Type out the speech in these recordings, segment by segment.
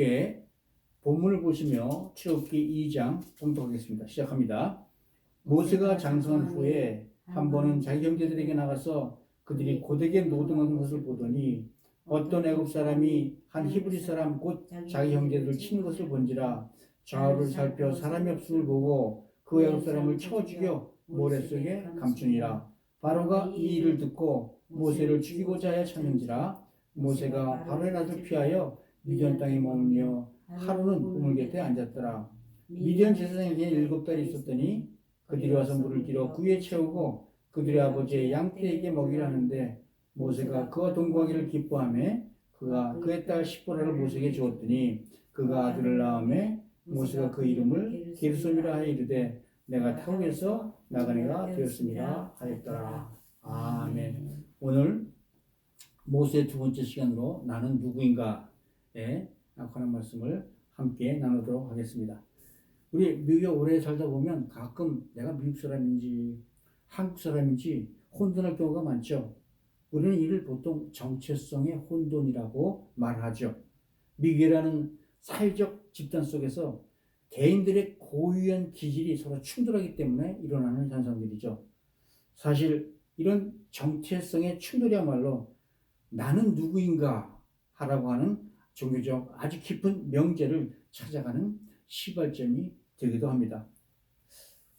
함께 본문을 보시며 출애굽기 2장 공독하겠습니다. 시작합니다. 모세가 장성한 후에 한 번은 자기 형제들에게 나가서 그들이 고되게 노동하는 것을 보더니 어떤 애굽 사람이 한 히브리 사람 곧 자기 형제들을 치는 것을 본지라 좌우를 살펴 사람이 없음을 보고 그 애굽 사람을 쳐 죽여 모래 속에 감추니라. 바로가 이 일을 듣고 모세를 죽이고자 하여 찾는지라. 모세가 바로의 낯을 피하여 미디안 땅에 머물며 하루는 우물 곁에 앉았더라. 미디안 제사장에게 7달이 있었더니 그들이 와서 물을 길어 구에 채우고 그들의 아버지의 양떼에게 먹이려 하는데 모세가 그와 동거하기를 기뻐하며 그가 그의 딸 시보라를 모세에게 주었더니 그가 아들을 낳음에 모세가 그 이름을 게르솜이라 하여 이르되 내가 타국에서 나간 애가 되었습니다 하였더라. 아멘. 오늘 모세의 두 번째 시간으로 나는 누구인가에 관한 말씀을 함께 나누도록 하겠습니다. 우리 미국에 오래 살다 보면 가끔 내가 미국 사람인지 한국 사람인지 혼돈할 경우가 많죠. 우리는 이를 보통 정체성의 혼돈이라고 말하죠. 미국이라는 사회적 집단 속에서 개인들의 고유한 기질이 서로 충돌하기 때문에 일어나는 현상들이죠. 사실 이런 정체성의 충돌이야말로 나는 누구인가 하라고 하는 종교적 아주 깊은 명제를 찾아가는 시발점이 되기도 합니다.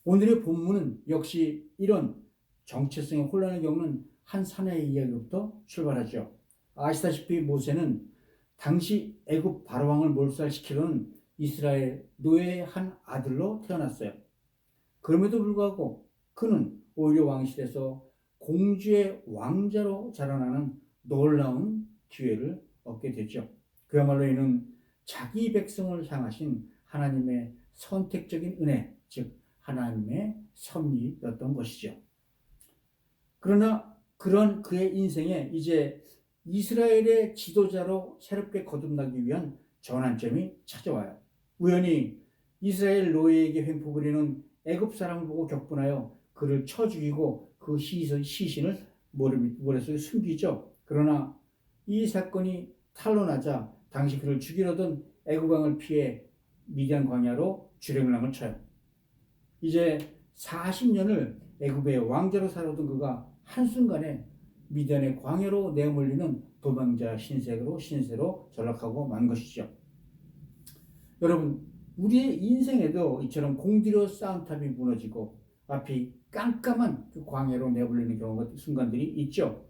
오늘의 본문은 역시 이런 정체성의 혼란을 겪는 한 사내의 이야기부터 출발하죠. 아시다시피 모세는 당시 애굽 바로왕을 몰살시키려는 이스라엘 노예의 한 아들로 태어났어요. 그럼에도 불구하고 그는 오히려 왕실에서 공주의 왕자로 자라나는 놀라운 기회를 얻게 되죠. 그야말로 이는 자기 백성을 향하신 하나님의 선택적인 은혜, 즉 하나님의 섭리였던 것이죠. 그러나 그런 그의 인생에 이제 이스라엘의 지도자로 새롭게 거듭나기 위한 전환점이 찾아와요. 우연히 이스라엘 노예에게 횡포 부리는 애굽 사람을 보고 격분하여 그를 쳐 죽이고 그 시신을 모래 속에 숨기죠. 그러나 이 사건이 탄로나자 당시 그를 죽이려던 애굽 왕을 피해 미디안 광야로 주령랑을 쳐요. 이제 40년을 애굽의 왕자로 살아오던 그가 한순간에 미디안의 광야로 내몰리는 도망자 신세로 전락하고 만 것이죠. 여러분, 우리의 인생에도 이처럼 공들여 쌓은 탑이 무너지고 앞이 깜깜한 그 광야로 내몰리는 경우가 순간들이 있죠.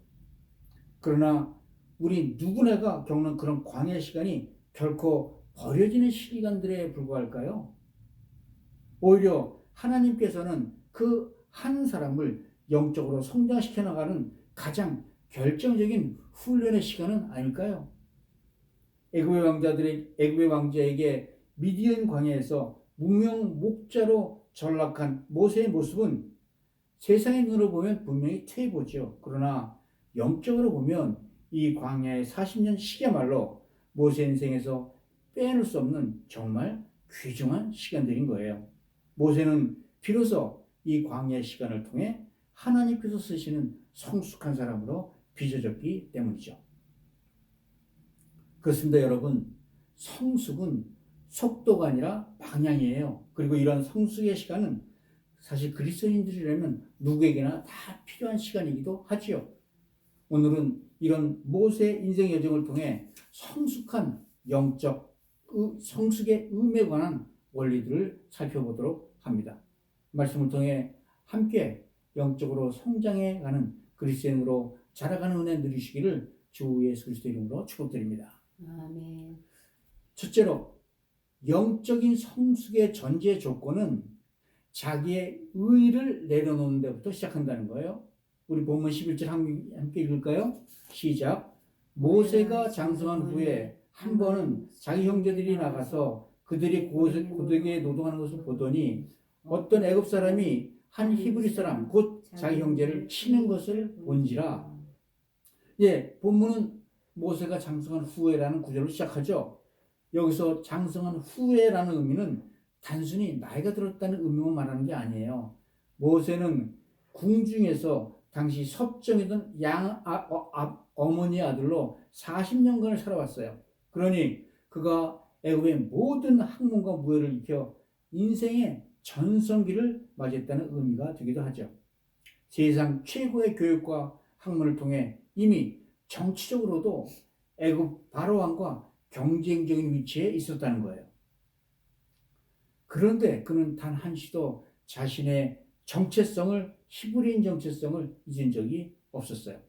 그러나 우리 누구나가 겪는 그런 광야 시간이 결코 버려지는 시간들에 불과할까요? 오히려 하나님께서는 그 한 사람을 영적으로 성장시켜 나가는 가장 결정적인 훈련의 시간은 아닐까요? 애굽의 왕자에게 미디안 광야에서 무명목자로 전락한 모세의 모습은 세상의 눈으로 보면 분명히 퇴보죠. 그러나 영적으로 보면 이 광야의 40년 시기야말로 모세 인생에서 빼놓을 수 없는 정말 귀중한 시간들인 거예요. 모세는 비로소 이 광야의 시간을 통해 하나님께서 쓰시는 성숙한 사람으로 빚어졌기 때문이죠. 그렇습니다, 여러분. 성숙은 속도가 아니라 방향이에요. 그리고 이런 성숙의 시간은 사실 그리스도인들이라면 누구에게나 다 필요한 시간이기도 하지요. 오늘은 이런 모세의 인생 여정을 통해 성숙한 영적 성숙의 의미에 관한 원리들을 살펴보도록 합니다. 말씀을 통해 함께 영적으로 성장해가는 그리스도인으로 자라가는 은혜 누리시기를 주 예수 그리스도 이름으로 축복드립니다. 아멘. 첫째로 영적인 성숙의 전제 조건은 자기의 의의를 내려놓는 데부터 시작한다는 거예요. 우리 본문 11절 함께 읽을까요? 시작. 모세가 장성한 후에 한 번은 자기 형제들이 나가서 그들이 고되게 노동하는 것을 보더니 어떤 애굽 사람이 한 히브리 사람 곧 자기 형제를 치는 것을 본지라. 예, 본문은 모세가 장성한 후에라는 구절로 시작하죠. 여기서 장성한 후에라는 의미는 단순히 나이가 들었다는 의미만 말하는 게 아니에요. 모세는 궁중에서 당시 섭정이던 어머니의 아들로 40년간을 살아왔어요. 그러니 그가 애굽의 모든 학문과 무예를 익혀 인생의 전성기를 맞이했다는 의미가 되기도 하죠. 세상 최고의 교육과 학문을 통해 이미 정치적으로도 애굽 바로왕과 경쟁적인 위치에 있었다는 거예요. 그런데 그는 단 한시도 자신의 정체성을, 히브리인 정체성을 잊은 적이 없었어요.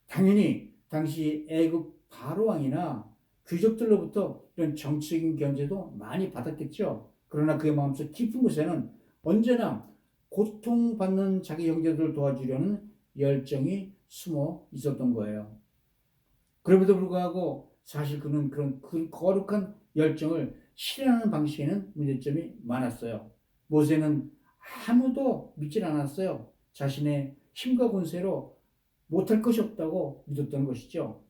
당연히 당시 애굽 바로왕이나 귀족들로부터 이런 정치적인 견제도 많이 받았겠죠. 그러나 그의 마음속 깊은 곳에는 언제나 고통받는 자기 형제들을 도와주려는 열정이 숨어 있었던 거예요. 그럼에도 불구하고 사실 그는 그런 그 거룩한 열정을 실현하는 방식에는 문제점이 많았어요. 모세는 아무도 믿질 않았어요. 자신의 힘과 권세로 못할 것이 없다고 믿었던 것이죠.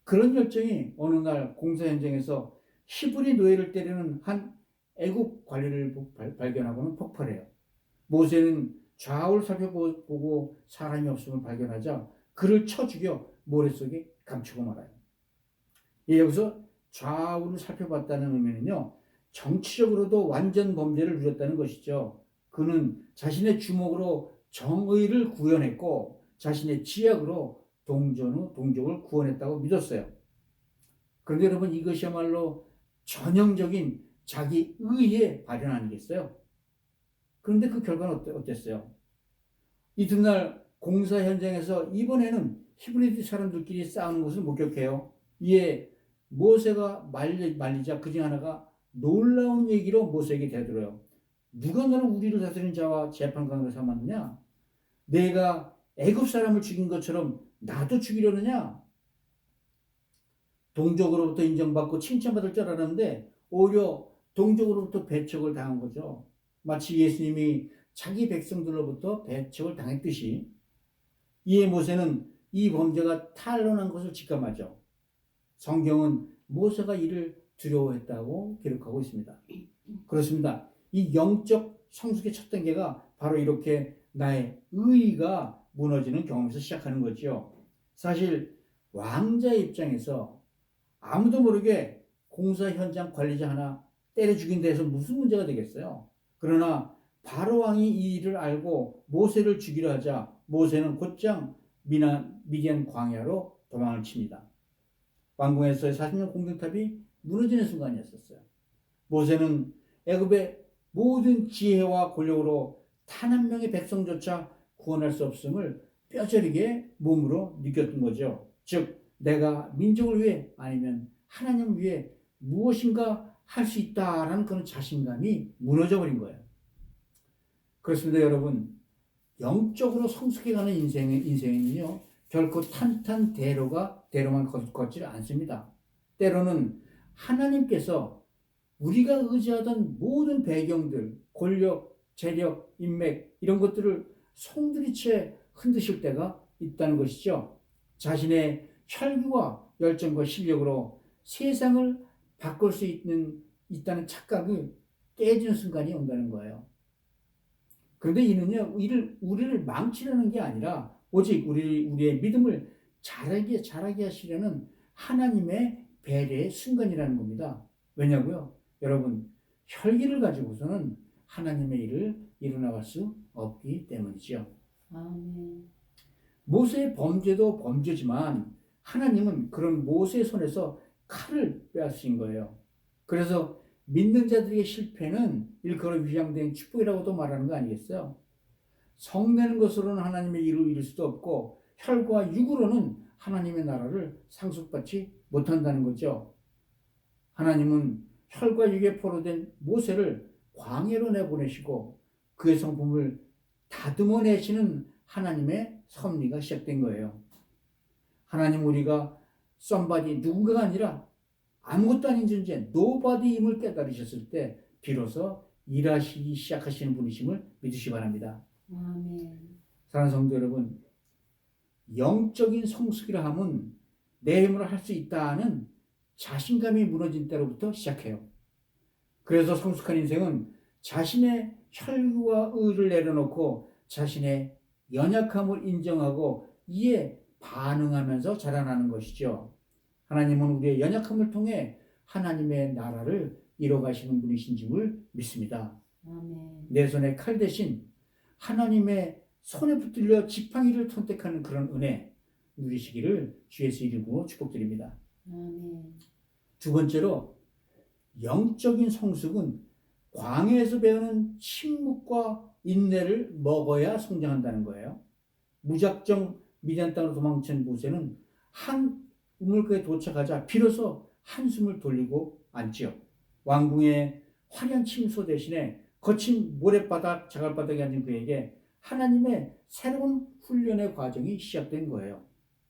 그런 열정이 어느 날 공사 현장에서 히브리 노예를 때리는 한 애국 관리를 발견하고는 폭발해요. 모세는 좌우를 살펴보고 사람이 없음을 발견하자 그를 쳐 죽여 모래 속에 감추고 말아요. 여기서 좌우를 살펴봤다는 의미는요, 정치적으로도 완전 범죄를 누렸다는 것이죠. 그는 자신의 주먹으로 정의를 구현했고 자신의 지약으로 동족을 구원했다고 믿었어요. 그런데 여러분, 이것이야말로 전형적인 자기 의의 발현 아니겠어요? 그런데 그 결과는 어땠어요? 이튿날 공사 현장에서 이번에는 히브리 사람들끼리 싸우는 것을 목격해요. 이에 모세가 말리자 그중 하나가 놀라운 얘기로 모세에게 대들어요. 누가 너를 우리를 다스리는 자와 재판관으로 삼았느냐? 내가 애굽 사람을 죽인 것처럼 나도 죽이려느냐? 동족으로부터 인정받고 칭찬받을 줄 알았는데 오히려 동족으로부터 배척을 당한 거죠. 마치 예수님이 자기 백성들로부터 배척을 당했듯이. 이에 모세는 이 범죄가 탄로난 것을 직감하죠. 성경은 모세가 이를 두려워했다고 기록하고 있습니다. 그렇습니다. 이 영적 성숙의 첫 단계가 바로 이렇게 나의 의의가 무너지는 경험에서 시작하는 거죠. 사실 왕자의 입장에서 아무도 모르게 공사 현장 관리자 하나 때려 죽인 데에서 무슨 문제가 되겠어요? 그러나 바로왕이 이 일을 알고 모세를 죽이려 하자 모세는 곧장 미디안 광야로 도망을 칩니다. 왕궁에서의 40년 공동탑이 무너지는 순간이었어요. 모세는 애굽의 모든 지혜와 권력으로 단 한 명의 백성조차 구원할 수 없음을 뼈저리게 몸으로 느꼈던 거죠. 즉 내가 민족을 위해 아니면 하나님을 위해 무엇인가 할 수 있다라는 그런 자신감이 무너져 버린 거예요. 그렇습니다, 여러분. 영적으로 성숙해가는 인생은요, 결코 탄탄대로만 걷지를 않습니다. 때로는 하나님께서 우리가 의지하던 모든 배경들, 권력, 재력, 인맥 이런 것들을 송두리째 흔드실 때가 있다는 것이죠. 자신의 혈기와 열정과 실력으로 세상을 바꿀 수 있다는 착각이 깨지는 순간이 온다는 거예요. 그런데 이는요, 우리를 망치려는 게 아니라 오직 우리의 믿음을 자라게 하시려는 하나님의 배려의 순간이라는 겁니다. 왜냐고요? 여러분, 혈기를 가지고서는 하나님의 일을 이루어나갈 수 없기 때문이죠. 아멘. 모세의 범죄도 범죄지만 하나님은 그런 모세의 손에서 칼을 빼앗으신 거예요. 그래서 믿는 자들의 실패는 일컬어 위장된 축복이라고도 말하는 거 아니겠어요? 성내는 것으로는 하나님의 일을 이룰 수도 없고 혈과 육으로는 하나님의 나라를 상속받지 못한다는 거죠. 하나님은 혈과 육에 포로된 모세를 광야로 내보내시고 그의 성품을 다듬어내시는 하나님의 섭리가 시작된 거예요. 하나님 우리가 somebody, 누군가가 아니라 아무것도 아닌 존재, nobody임을 깨달으셨을 때 비로소 일하시기 시작하시는 분이심을 믿으시기 바랍니다. 아멘. 사랑하는 성도 여러분, 영적인 성숙이라 함은 내 힘으로 할 수 있다는 자신감이 무너진 때로부터 시작해요. 그래서 성숙한 인생은 자신의 혈기와 의를 내려놓고 자신의 연약함을 인정하고 이에 반응하면서 자라나는 것이죠. 하나님은 우리의 연약함을 통해 하나님의 나라를 이뤄가시는 분이신지를 믿습니다. 아멘. 내 손에 칼 대신 하나님의 손에 붙들려 지팡이를 선택하는 그런 은혜 누리시기를 주 예수 이름으로 축복드립니다. 아멘. 두 번째로 영적인 성숙은 광야에서 배우는 침묵과 인내를 먹어야 성장한다는 거예요. 무작정 미디안 땅으로 도망친 모세는 한 우물가에 도착하자 비로소 한숨을 돌리고 앉지요. 왕궁의 화려한 침소 대신에 거친 모래바닥, 자갈바닥에 앉은 그에게 하나님의 새로운 훈련의 과정이 시작된 거예요.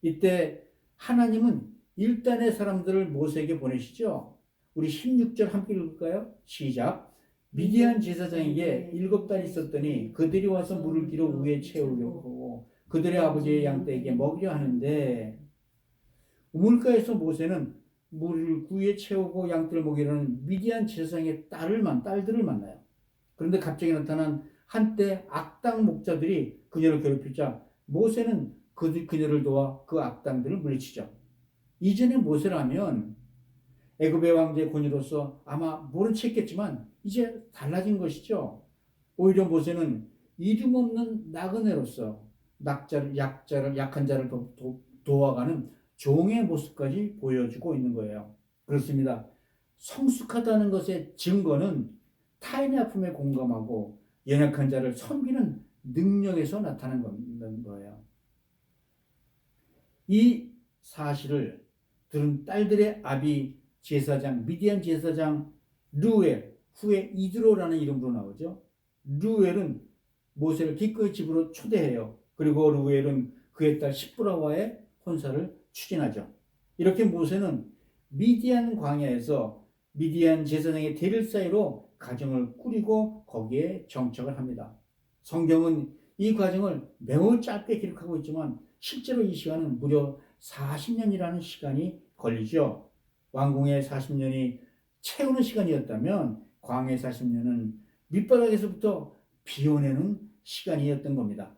이때 하나님은 일단의 사람들을 모세에게 보내시죠. 우리 16절 함께 읽을까요? 시작. 미디안 제사장에게 7달 있었더니 그들이 와서 물을 길어 위에 채우려고 하고 그들의 아버지의 양떼에게 먹이려 하는데, 우물가에서 모세는 물을 위에 채우고 양떼를 먹이려는 미디안 제사장의 딸들을 만나요. 그런데 갑자기 나타난 한때 악당 목자들이 그녀를 괴롭히자 모세는 그녀를 도와 그 악당들을 물리치죠. 이전에 모세라면 애굽의 왕제의 권위로서 아마 모른 체 했겠지만 이제 달라진 것이죠. 오히려 모세는 이름 없는 나그네로서 약한 자를 도와가는 종의 모습까지 보여주고 있는 거예요. 그렇습니다. 성숙하다는 것의 증거는 타인의 아픔에 공감하고 연약한 자를 섬기는 능력에서 나타나는 거예요. 이 사실을 들은 딸들의 아비 제사장, 미디안 제사장 르우엘, 후에 이드로라는 이름으로 나오죠. 르우엘은 모세를 기꺼이 집으로 초대해요. 그리고 르우엘은 그의 딸 시브라와의 혼사를 추진하죠. 이렇게 모세는 미디안 광야에서 미디안 제사장의 대를 사이로 가정을 꾸리고 거기에 정착을 합니다. 성경은 이 과정을 매우 짧게 기록하고 있지만 실제로 이 시간은 무려 40년이라는 시간이 걸리죠. 왕궁의 40년이 채우는 시간이었다면 광야의 40년은 밑바닥에서부터 비워내는 시간이었던 겁니다.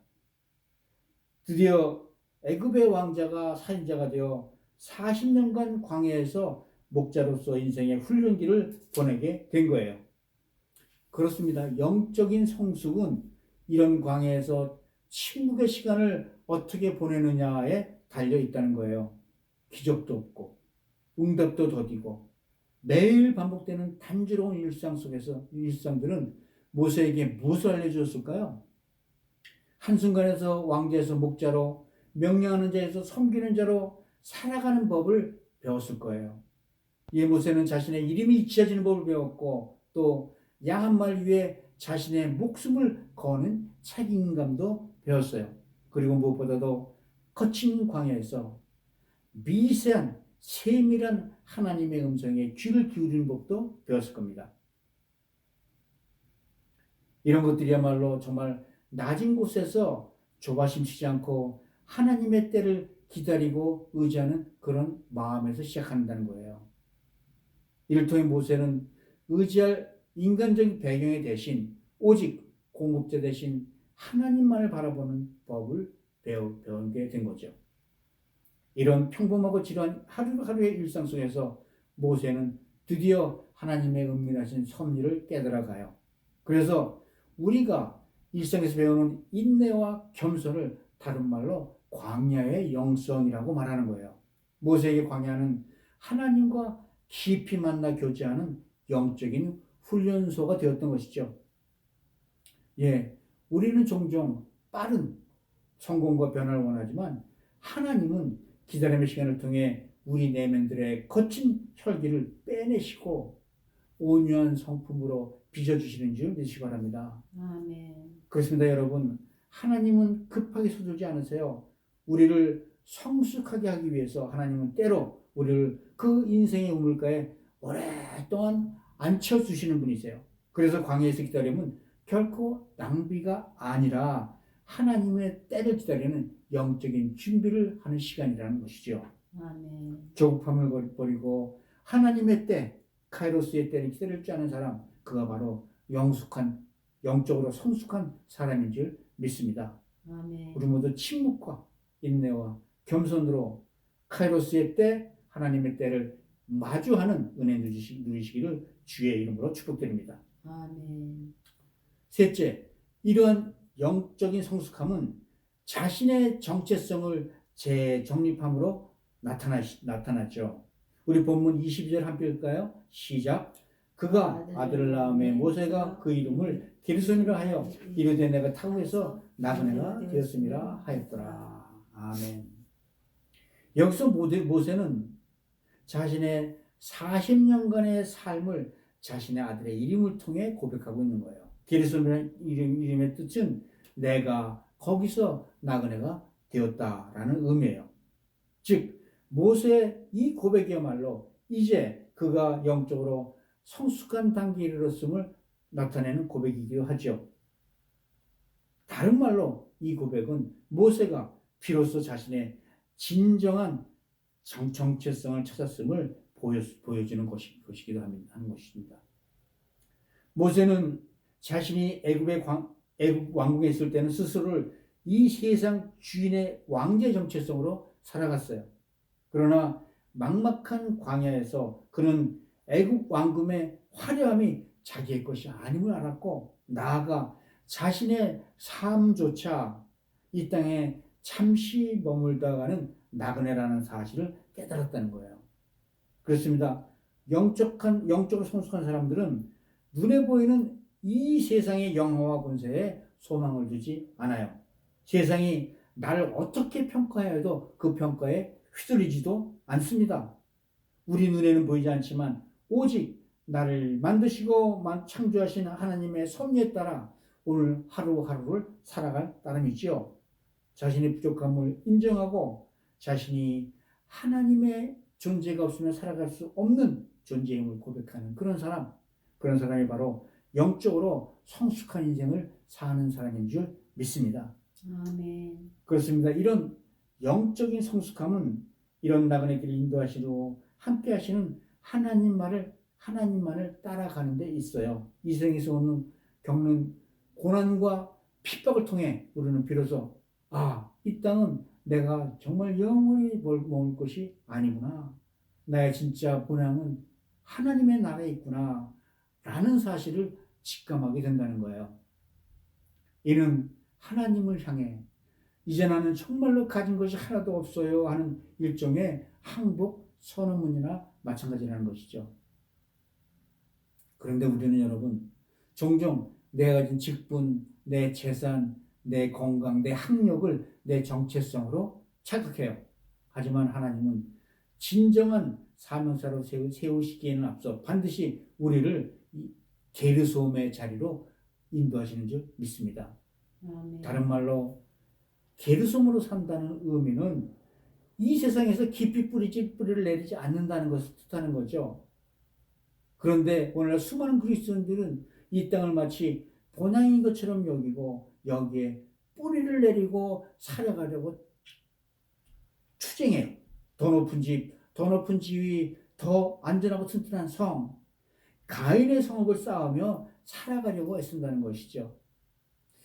드디어 애굽의 왕자가 살인자가 되어 40년간 광야에서 목자로서 인생의 훈련기를 보내게 된 거예요. 그렇습니다. 영적인 성숙은 이런 광야에서 침묵의 시간을 어떻게 보내느냐에 달려 있다는 거예요. 기적도 없고 응답도 더디고 매일 반복되는 단조로운 일상들은 모세에게 무엇을 알려주었을까요? 한순간에서 왕자에서 목자로, 명령하는 자에서 섬기는 자로 살아가는 법을 배웠을 거예요. 이에 모세는 자신의 이름이 지어지는 법을 배웠고 또 양 한 마리 위에 자신의 목숨을 거는 책임감도 배웠어요. 그리고 무엇보다도 거친 광야에서 미세한 세밀한 하나님의 음성에 귀를 기울이는 법도 배웠을 겁니다. 이런 것들이야말로 정말 낮은 곳에서 조바심 치지 않고 하나님의 때를 기다리고 의지하는 그런 마음에서 시작한다는 거예요. 이를 통해 모세는 의지할 인간적인 배경의 대신 오직 공급자 대신 하나님만을 바라보는 법을 배우게 된 거죠. 이런 평범하고 지루한 하루하루의 일상 속에서 모세는 드디어 하나님의 은밀하신 섭리를 깨달아가요. 그래서 우리가 일상에서 배우는 인내와 겸손을 다른 말로 광야의 영성이라고 말하는 거예요. 모세에게 광야는 하나님과 깊이 만나 교제하는 영적인 훈련소가 되었던 것이죠. 우리는 종종 빠른 성공과 변화를 원하지만 하나님은 기다림의 시간을 통해 우리 내면들의 거친 혈기를 빼내시고 온유한 성품으로 빚어주시는 줄 믿으시기 바랍니다. 아멘. 그렇습니다, 여러분. 하나님은 급하게 서두르지 않으세요. 우리를 성숙하게 하기 위해서 하나님은 때로 우리를 그 인생의 우물가에 오랫동안 앉혀주시는 분이세요. 그래서 광야에서 기다림은 결코 낭비가 아니라 하나님의 때를 기다리는 영적인 준비를 하는 시간이라는 것이죠. 아멘. 조급함을 버리고 하나님의 때, 카이로스의 때를 기다릴 줄 아는 사람, 그가 바로 영적으로 성숙한 사람인 줄 믿습니다. 아멘. 우리 모두 침묵과 인내와 겸손으로 카이로스의 때, 하나님의 때를 마주하는 은혜 누리시기를 주의 이름으로 축복드립니다. 아멘. 셋째, 이러한 영적인 성숙함은 자신의 정체성을 재정립함으로 나타나죠. 우리 본문 22절 함께 읽을까요? 시작. 그가 아들을 낳음에 모세가 그 이름을 게르손이라 하여 이르되 내가 타국에서 나그네가 되었음이라 하였더라. 아멘. 여기서 모세는 자신의 40년간의 삶을 자신의 아들의 이름을 통해 고백하고 있는 거예요. 게르손이라는 이름의 뜻은 내가 거기서 나그네가 되었다라는 의미예요. 즉 모세의 이 고백이야말로 이제 그가 영적으로 성숙한 단계에 이르렀음을 나타내는 고백이기도 하죠. 다른 말로 이 고백은 모세가 비로소 자신의 진정한 정체성을 찾았음을 보여주는 것이기도 하는 것입니다. 모세는 자신이 애굽 왕국에 있을 때는 스스로를 이 세상 주인의 왕제 정체성으로 살아갔어요. 그러나 막막한 광야에서 그는 애굽 왕금의 화려함이 자기의 것이 아님을 알았고 나아가 자신의 삶조차 이 땅에 잠시 머물다가는 나그네라는 사실을 깨달았다는 거예요. 그렇습니다. 영적으로 성숙한 사람들은 눈에 보이는 이 세상의 영화와 권세에 소망을 두지 않아요. 세상이 나를 어떻게 평가해야 해도 그 평가에 휘둘리지도 않습니다. 우리 눈에는 보이지 않지만 오직 나를 만드시고 창조하신 하나님의 섭리에 따라 오늘 하루하루를 살아갈 따름이지요. 자신의 부족함을 인정하고 자신이 하나님의 존재가 없으면 살아갈 수 없는 존재임을 고백하는 그런 사람이 바로 영적으로 성숙한 인생을 사는 사람인 줄 믿습니다. 아멘. 그렇습니다. 이런 영적인 성숙함은 이런 나그네길을 인도하시고 함께 하시는 하나님만을 따라가는 데 있어요. 이 세상에서 겪는 고난과 핍박을 통해 우리는 비로소 이 땅은 내가 정말 영원히 머물 것이 아니구나. 나의 진짜 본향은 하나님의 나라에 있구나. 라는 사실을 직감하게 된다는 거예요. 이는 하나님을 향해 이제 나는 정말로 가진 것이 하나도 없어요 하는 일종의 항복 선언문이나 마찬가지라는 것이죠. 그런데 우리는 여러분 종종 내가 가진 직분, 내 재산, 내 건강, 내 학력을 내 정체성으로 착각해요. 하지만 하나님은 진정한 사명사로 세우시기에는 앞서 반드시 우리를 게르솜의 자리로 인도하시는 줄 믿습니다. 아멘. 다른 말로 게르솜으로 산다는 의미는 이 세상에서 깊이 뿌리를 내리지 않는다는 것을 뜻하는 거죠. 그런데 오늘날 수많은 그리스도인들은 이 땅을 마치 본향인 것처럼 여기고 여기에 뿌리를 내리고 살아가려고 투쟁해요. 더 높은 집, 더 높은 지위, 더 안전하고 튼튼한 성, 가인의 성읍을 쌓으며 살아가려고 애쓴다는 것이죠.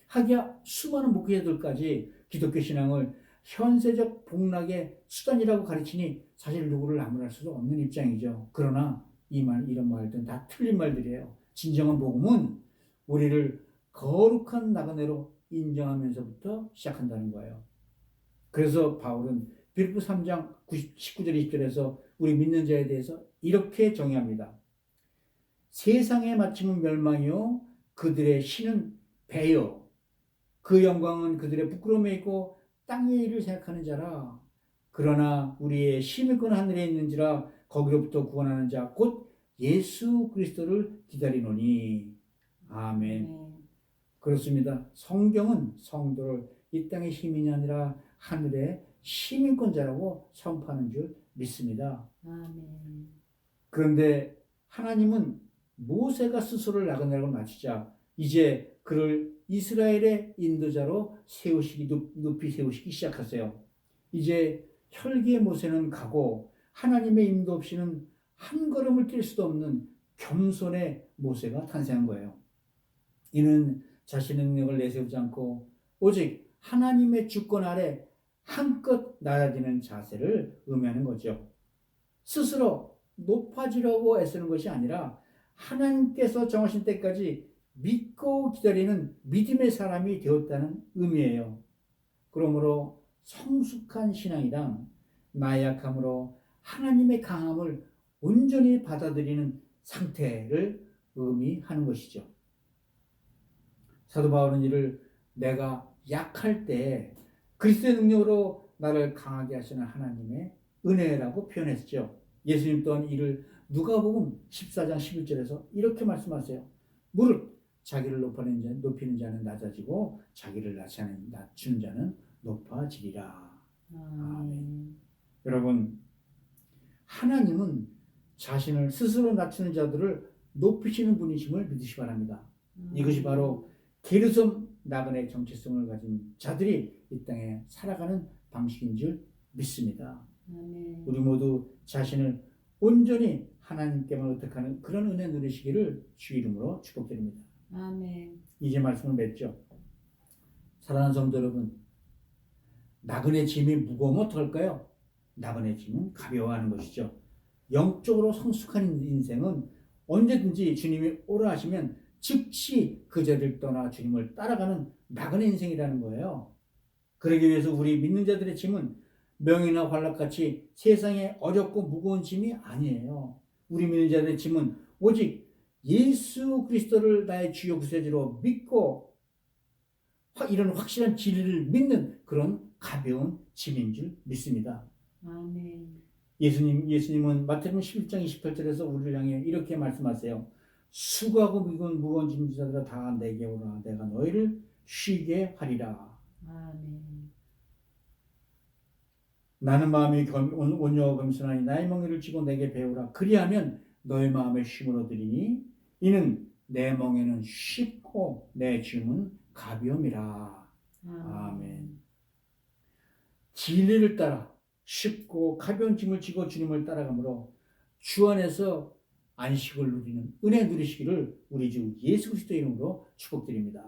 하기야 수많은 목회자들까지 기독교 신앙을 현세적 복락의 수단이라고 가르치니 사실 누구를 나무랄 수도 없는 입장이죠. 그러나 이런 말들은 다 틀린 말들이에요. 진정한 복음은 우리를 거룩한 나그네로 인정하면서부터 시작한다는 거예요. 그래서 바울은 빌립보 3장 19절 20절에서 우리 믿는 자에 대해서 이렇게 정의합니다. 세상의 마침은 멸망이요 그들의 신은 배요 그 영광은 그들의 부끄러움에 있고 땅의 일을 생각하는 자라. 그러나 우리의 힘이 큰 하늘에 있는지라 거기로부터 구원하는 자 곧 예수 그리스도를 기다리노니. 아멘. 그렇습니다. 성경은 성도를 이 땅의 시민이 아니라 하늘의 시민권자라고 선포하는 줄 믿습니다. 아멘. 그런데 하나님은 모세가 스스로를 나그네라고 낮추자 이제 그를 이스라엘의 인도자로 높이 세우시기 시작하세요. 이제 혈기의 모세는 가고 하나님의 인도 없이는 한 걸음을 뛸 수도 없는 겸손의 모세가 탄생한 거예요. 이는 자신의 능력을 내세우지 않고 오직 하나님의 주권 아래 한껏 낮아지는 자세를 의미하는 거죠. 스스로 높아지려고 애쓰는 것이 아니라 하나님께서 정하신 때까지 믿고 기다리는 믿음의 사람이 되었다는 의미예요. 그러므로 성숙한 신앙이란 나약함으로 하나님의 강함을 온전히 받아들이는 상태를 의미하는 것이죠. 사도 바울은 이를 내가 약할 때 그리스도의 능력으로 나를 강하게 하시는 하나님의 은혜라고 표현했죠. 예수님 또한 이를 누가복음 14장 11절에서 이렇게 말씀하세요. 무릇 자기를 높이는 자는 낮아지고 자기를 낮추는 자는 높아지리라. 아멘. 여러분, 하나님은 자신을 스스로 낮추는 자들을 높이시는 분이심을 믿으시 바랍니다. 이것이 바로 게르솜 나그네 정체성을 가진 자들이 이 땅에 살아가는 방식인 줄 믿습니다. 아멘. 우리 모두 자신을 온전히 하나님께만 의탁하는 그런 은혜 누리시기를 주 이름으로 축복드립니다. 아멘. 이제 말씀을 맺죠. 사랑하는 성도 여러분, 나그네 짐이 무거우면 어떡할까요? 나그네 짐은 가벼워하는 것이죠. 영적으로 성숙한 인생은 언제든지 주님이 오라 하시면 즉시 그 자리를 떠나 주님을 따라가는 나그네 인생이라는 거예요. 그러기 위해서 우리 믿는 자들의 짐은 명예나 환락같이 세상에 어렵고 무거운 짐이 아니에요. 우리 믿는 자들의 짐은 오직 예수 그리스도를 나의 주요 구세주로 믿고 이런 확실한 진리를 믿는 그런 가벼운 짐인 줄 믿습니다. 아멘. 예수님은 마태복음 11장 28절에서 우리를 향해 이렇게 말씀하세요. 수고하고 무거운 짐진 자들아 다 내게 오라. 내가 너희를 쉬게 하리라. 아멘. 나는 마음이 온유하고 겸손하니 나의 멍에를 지고 내게 배우라. 그리하면 너의 마음에 쉼을 얻으리니 이는 내 멍에는 쉽고 내 짐은 가벼움이라. 아멘. 진리를 따라 쉽고 가벼운 짐을 지고 주님을 따라가므로 주 안에서 안식을 누리는 은혜 누리시기를 우리 주 예수 그리스도의 이름으로 축복드립니다.